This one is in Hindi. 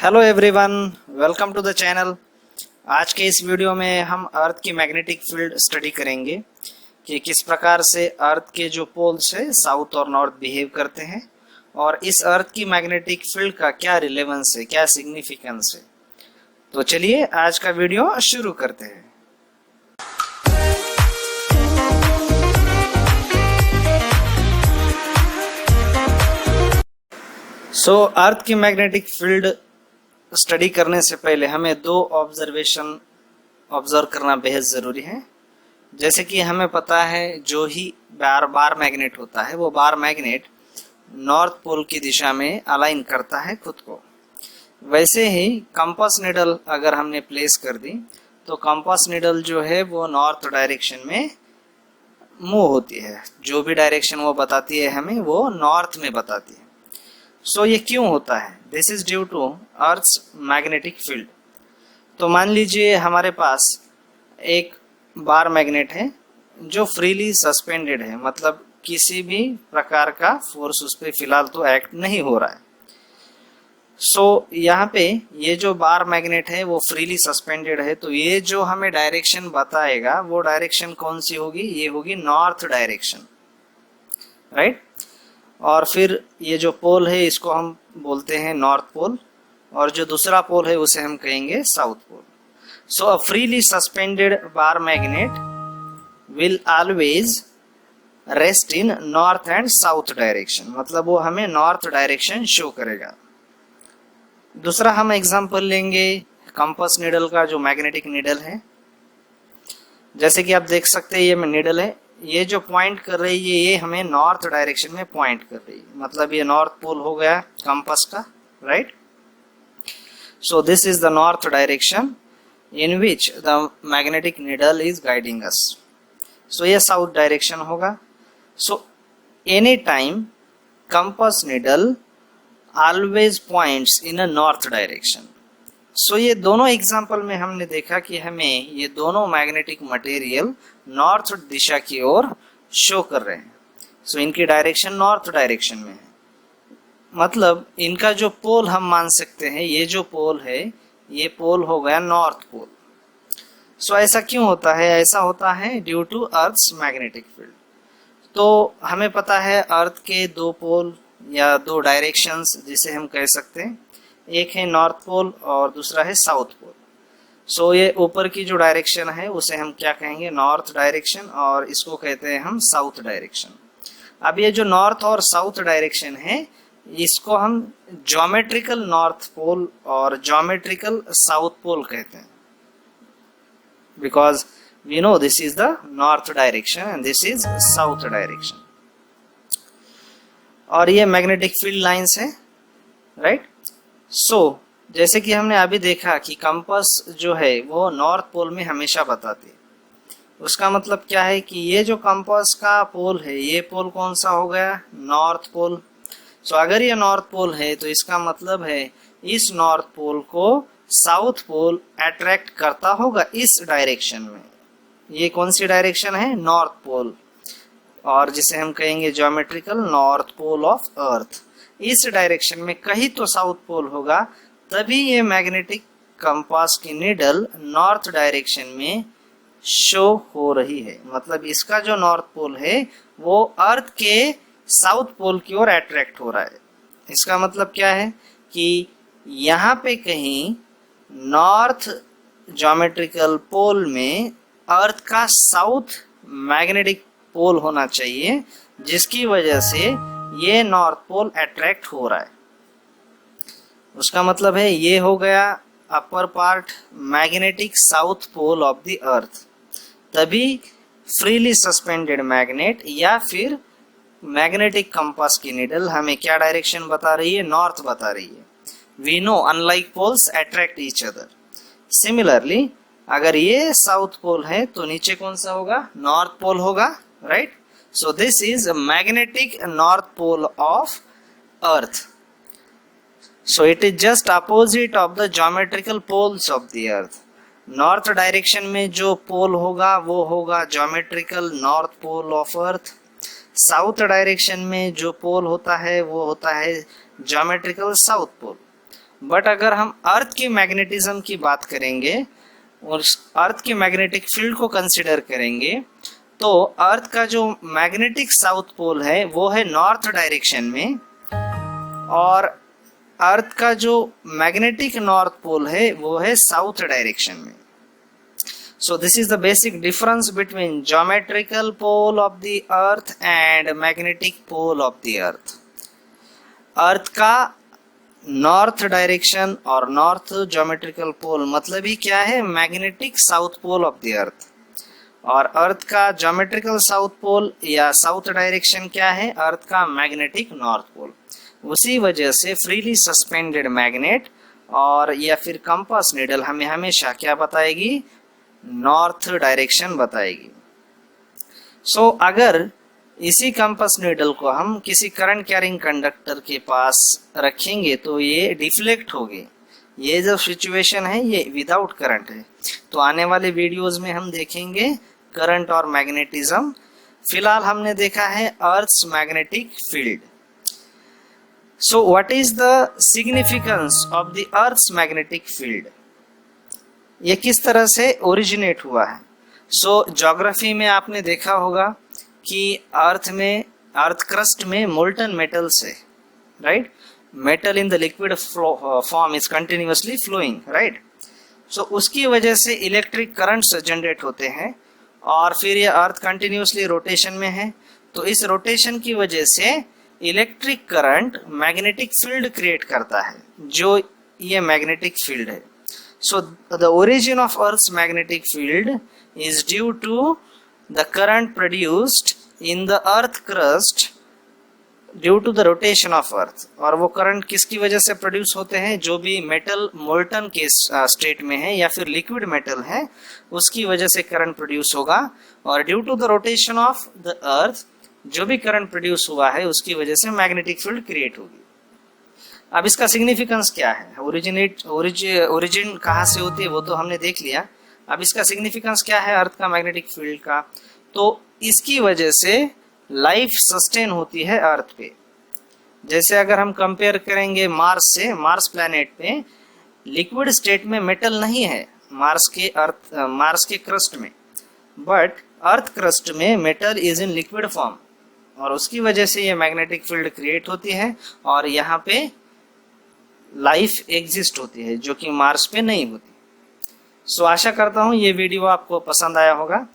Hello everyone, welcome to the channel. आज के इस वीडियो में हम अर्थ की मैग्नेटिक फील्ड स्टडी करेंगे कि किस प्रकार से अर्थ के जो पोल्स है साउथ और नॉर्थ बिहेव करते हैं और इस अर्थ की मैग्नेटिक फील्ड का क्या रिलेवेंस है, क्या सिग्निफिकेंस है। तो चलिए आज का वीडियो शुरू करते हैं। अर्थ की मैग्नेटिक फील्ड स्टडी करने से पहले हमें दो ऑब्जर्वेशन ऑब्जर्व करना बेहद ज़रूरी है। जैसे कि हमें पता है जो ही बार मैग्नेट होता है वो बार मैग्नेट नॉर्थ पोल की दिशा में अलाइन करता है खुद को। वैसे ही कंपास निडल अगर हमने प्लेस कर दी तो कंपास निडल जो है वो नॉर्थ डायरेक्शन में मूव होती है। जो भी डायरेक्शन वो बताती है हमें वो नॉर्थ में बताती है। ये क्यों होता है? This is due to earth's magnetic field. तो मान लीजिए हमारे पास एक बार मैग्नेट है जो फ्रीली सस्पेंडेड है, मतलब किसी भी प्रकार का फोर्स उस पर फिलहाल तो एक्ट नहीं हो रहा है। यहाँ पे ये जो बार मैग्नेट है वो फ्रीली सस्पेंडेड है, तो ये जो हमें डायरेक्शन बताएगा वो डायरेक्शन कौन सी होगी? ये होगी नॉर्थ डायरेक्शन, राइट। और फिर ये जो पोल है इसको हम बोलते हैं नॉर्थ पोल और जो दूसरा पोल है उसे हम कहेंगे south pole. A freely suspended bar magnet will always rest in north and south direction, मतलब वो हमें नॉर्थ डायरेक्शन शो करेगा। दूसरा हम एग्जांपल लेंगे कंपास निडल का, जो मैग्नेटिक निडल है। जैसे कि आप देख सकते हैं ये निडल है, ये जो पॉइंट कर रही है ये हमें नॉर्थ डायरेक्शन में पॉइंट कर रही है, मतलब ये नॉर्थ पोल हो गया कंपास का, right. This is the north direction in which the magnetic needle is guiding अस। ये साउथ डायरेक्शन होगा। Any time compass needle always points in a north direction. ये दोनों एग्जाम्पल में हमने देखा कि हमें ये दोनों मैग्नेटिक मटेरियल नॉर्थ दिशा की ओर शो कर रहे हैं। इनकी डायरेक्शन नॉर्थ डायरेक्शन में है, मतलब इनका जो पोल हम मान सकते हैं, ये जो पोल है ये पोल हो गया नॉर्थ पोल। ऐसा क्यों होता है? ऐसा होता है due to earth's magnetic field. तो हमें पता है अर्थ के दो पोल या दो डायरेक्शंस जिसे हम कह सकते हैं, एक है नॉर्थ पोल और दूसरा है साउथ पोल। ये ऊपर की जो डायरेक्शन है उसे हम क्या कहेंगे? नॉर्थ डायरेक्शन, और इसको कहते हैं हम साउथ डायरेक्शन। अब ये जो नॉर्थ और साउथ डायरेक्शन है इसको हम ज्योमेट्रिकल नॉर्थ पोल और ज्योमेट्रिकल साउथ पोल कहते हैं, because we know this is the north direction and this is south direction. और ये मैग्नेटिक फील्ड लाइंस है, राइट। जैसे कि हमने अभी देखा कि कंपास जो है वो नॉर्थ पोल में हमेशा बताती है। उसका मतलब क्या है कि ये जो कंपास का पोल है ये पोल कौन सा हो गया? North pole. अगर ये नॉर्थ पोल है तो इसका मतलब है इस नॉर्थ पोल को साउथ पोल अट्रैक्ट करता होगा इस डायरेक्शन में। ये कौन सी डायरेक्शन है? नॉर्थ पोल, और जिसे हम कहेंगे geometrical north pole of earth. इस डायरेक्शन में कहीं तो साउथ पोल होगा, तभी ये मैग्नेटिक कंपास की नीडल नॉर्थ डायरेक्शन में शो हो रही है, मतलब इसका जो नॉर्थ पोल है वो अर्थ के साउथ पोल की ओर अट्रैक्ट हो रहा है। इसका मतलब क्या है कि यहाँ पे कहीं नॉर्थ ज्योमेट्रिकल पोल में अर्थ का साउथ मैग्नेटिक पोल होना चाहिए, जिसकी वजह से ये नॉर्थ पोल अट्रैक्ट हो रहा है। उसका मतलब है ये हो गया upper part magnetic south pole of the earth. तभी फ्रीली सस्पेंडेड मैग्नेट या फिर मैग्नेटिक कंपास की नीडल हमें क्या डायरेक्शन बता रही है? नॉर्थ बता रही है। We know unlike poles attract each other. Similarly अगर ये साउथ पोल है तो नीचे कौन सा होगा? नॉर्थ पोल होगा, right. This is a magnetic north pole of earth. It is just opposite of the geometrical poles of the earth. North direction में जो पोल होगा वो होगा geometrical north pole of earth. South direction में जो पोल होता है वो होता है ज्योमेट्रिकल साउथ पोल। बट अगर हम अर्थ की मैग्नेटिज्म की बात करेंगे और अर्थ के मैग्नेटिक फील्ड को कंसिडर करेंगे, तो अर्थ का जो मैग्नेटिक साउथ पोल है वो है नॉर्थ डायरेक्शन में, और अर्थ का जो मैग्नेटिक नॉर्थ पोल है वो है साउथ डायरेक्शन में। So this is the basic difference between geometrical pole of the earth and magnetic pole of the earth. Earth का नॉर्थ डायरेक्शन और नॉर्थ ज्योमेट्रिकल पोल मतलब ही क्या है, magnetic south pole of the earth, और अर्थ का ज्योमेट्रिकल साउथ पोल या साउथ डायरेक्शन क्या है, अर्थ का मैग्नेटिक नॉर्थ पोल। उसी वजह से फ्रीली सस्पेंडेड मैग्नेट और या फिर कंपास नीडल हमें हमेशा क्या बताएगी, नॉर्थ डायरेक्शन बताएगी। सो अगर इसी कंपास नीडल को हम किसी करंट कैरिंग कंडक्टर के पास रखेंगे तो ये डिफ्लेक्ट होगी। ये जो सिचुएशन है ये विदाउट करंट है। तो आने वाले वीडियोस में हम देखेंगे करंट और मैग्नेटिज्म। फिलहाल हमने देखा है earth's magnetic field. So what is the significance of the earth's magnetic field, ये किस तरह से ओरिजिनेट हुआ है। सो ज्योग्राफी में आपने देखा होगा कि अर्थ क्रस्ट में मोल्टन मेटल्स है, right. Metal in the liquid form is continuously flowing, right. So उसकी वजह से इलेक्ट्रिक करंट्स जनरेट होते हैं और फिर ये अर्थ कंटिन्यूअसली रोटेशन में है, तो इस रोटेशन की वजह से electric current magnetic field create करता है, जो ये मैग्नेटिक फील्ड है। So the origin of Earth's magnetic field is due to the current produced in the earth crust due to the rotation of earth। और वो करंट किसकी वजह से प्रोड्यूस होते हैं, जो भी मेटल मोल्टन के स्टेट में है या फिर लिक्विड मेटल है उसकी वजह से करंट प्रोड्यूस होगा, और due to the rotation of the earth जो भी करंट प्रोड्यूस हुआ है उसकी वजह से मैग्नेटिक फील्ड क्रिएट होगी। अब इसका सिग्निफिकेंस क्या है, ओरिजिन कहाँ से होती है वो तो हमने देख लिया। अब इसका सिग्निफिकेंस क्या है अर्थ का मैग्नेटिक फील्ड का, तो इसकी वजह से लाइफ सस्टेन होती है अर्थ पे। जैसे अगर हम कंपेयर करेंगे मार्स से, मार्स प्लैनेट पे लिक्विड स्टेट में मेटल नहीं है मार्स के क्रस्ट में, बट अर्थ क्रस्ट में metal is in liquid form, और उसकी वजह से ये मैग्नेटिक फील्ड क्रिएट होती है और यहाँ पे लाइफ एग्जिस्ट होती है, जो कि मार्स पे नहीं होती। सो आशा करता हूँ ये वीडियो आपको पसंद आया होगा।